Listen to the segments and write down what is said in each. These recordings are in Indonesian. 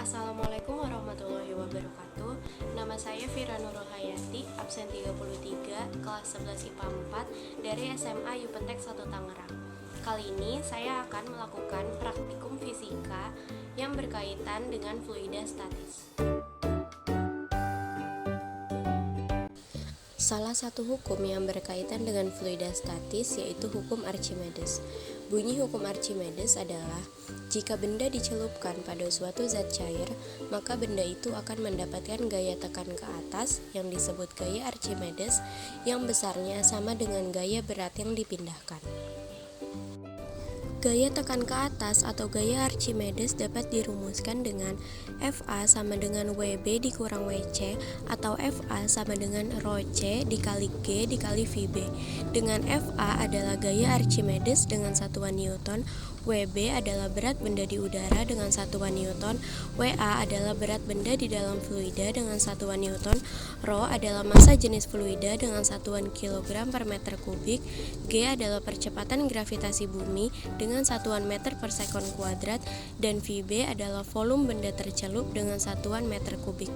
Assalamualaikum warahmatullahi wabarakatuh. Nama saya Fira Nurul Hayati, absen 33, kelas 11 IPA 4 dari SMA Yupentek 1 Tangerang. Kali ini saya akan melakukan praktikum fisika yang berkaitan dengan fluida statis. Salah satu hukum yang berkaitan dengan fluida statis yaitu hukum Archimedes. Bunyi hukum Archimedes adalah jika benda dicelupkan pada suatu zat cair, maka benda itu akan mendapatkan gaya tekan ke atas yang disebut gaya Archimedes yang besarnya sama dengan gaya berat yang dipindahkan. Gaya tekan ke atas atau gaya Archimedes dapat dirumuskan dengan FA sama dengan WB dikurang WC atau FA sama dengan rho C dikali G dikali VB. Dengan FA adalah gaya Archimedes dengan satuan Newton, WB adalah berat benda di udara dengan satuan Newton, WA adalah berat benda di dalam fluida dengan satuan Newton, rho adalah massa jenis fluida dengan satuan kilogram per meter kubik, G adalah percepatan gravitasi bumi dengan satuan meter per sekon kuadrat, dan VB adalah volume benda tercelup dengan satuan meter kubik.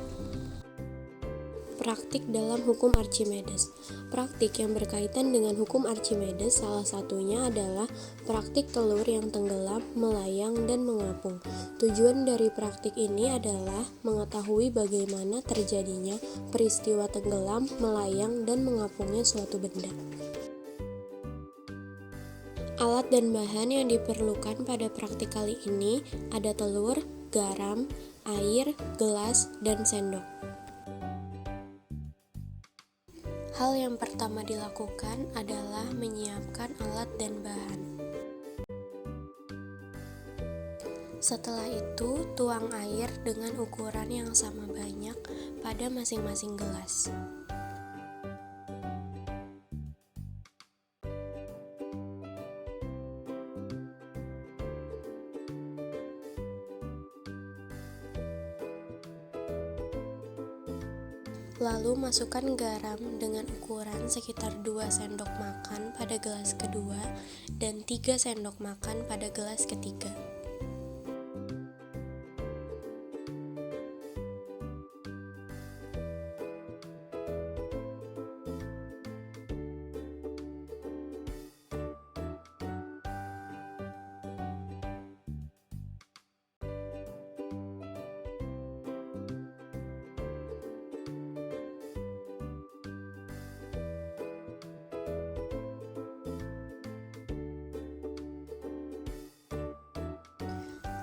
Praktik dalam hukum Archimedes. Praktik yang berkaitan dengan hukum Archimedes salah satunya adalah praktik telur yang tenggelam, melayang, dan mengapung. Tujuan dari praktik ini adalah mengetahui bagaimana terjadinya peristiwa tenggelam, melayang, dan mengapungnya suatu benda. Alat dan bahan yang diperlukan pada praktik kali ini ada telur, garam, air, gelas, dan sendok. Hal yang pertama dilakukan adalah menyiapkan alat dan bahan. Setelah itu, tuang air dengan ukuran yang sama banyak pada masing-masing gelas. Lalu masukkan garam dengan ukuran sekitar 2 sendok makan pada gelas kedua dan 3 sendok makan pada gelas ketiga.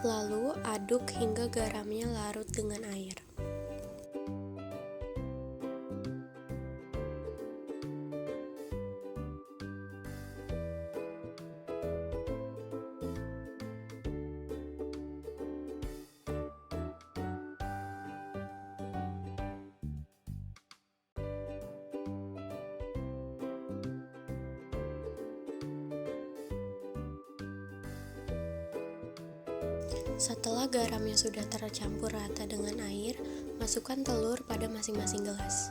Lalu aduk hingga garamnya larut dengan air. Setelah garamnya sudah tercampur rata dengan air, masukkan telur pada masing-masing gelas.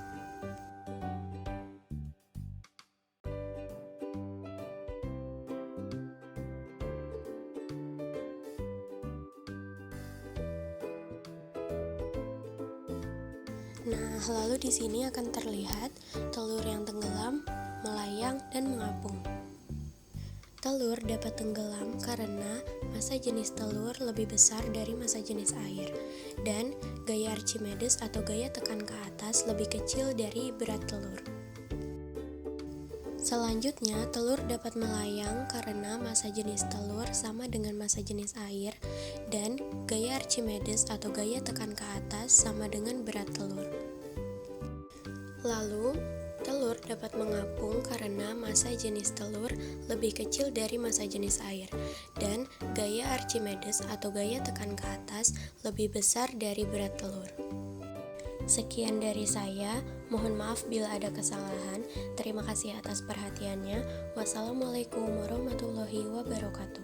Nah, lalu di sini akan terlihat telur yang tenggelam, melayang, dan mengapung. Telur dapat tenggelam karena massa jenis telur lebih besar dari massa jenis air, dan gaya Archimedes atau gaya tekan ke atas lebih kecil dari berat telur. Selanjutnya, telur dapat melayang karena massa jenis telur sama dengan massa jenis air, dan gaya Archimedes atau gaya tekan ke atas sama dengan berat telur. Lalu, telur dapat mengapung karena massa jenis telur lebih kecil dari massa jenis air, dan gaya Archimedes atau gaya tekan ke atas lebih besar dari berat telur. Sekian dari saya, mohon maaf bila ada kesalahan. Terima kasih atas perhatiannya. Wassalamualaikum warahmatullahi wabarakatuh.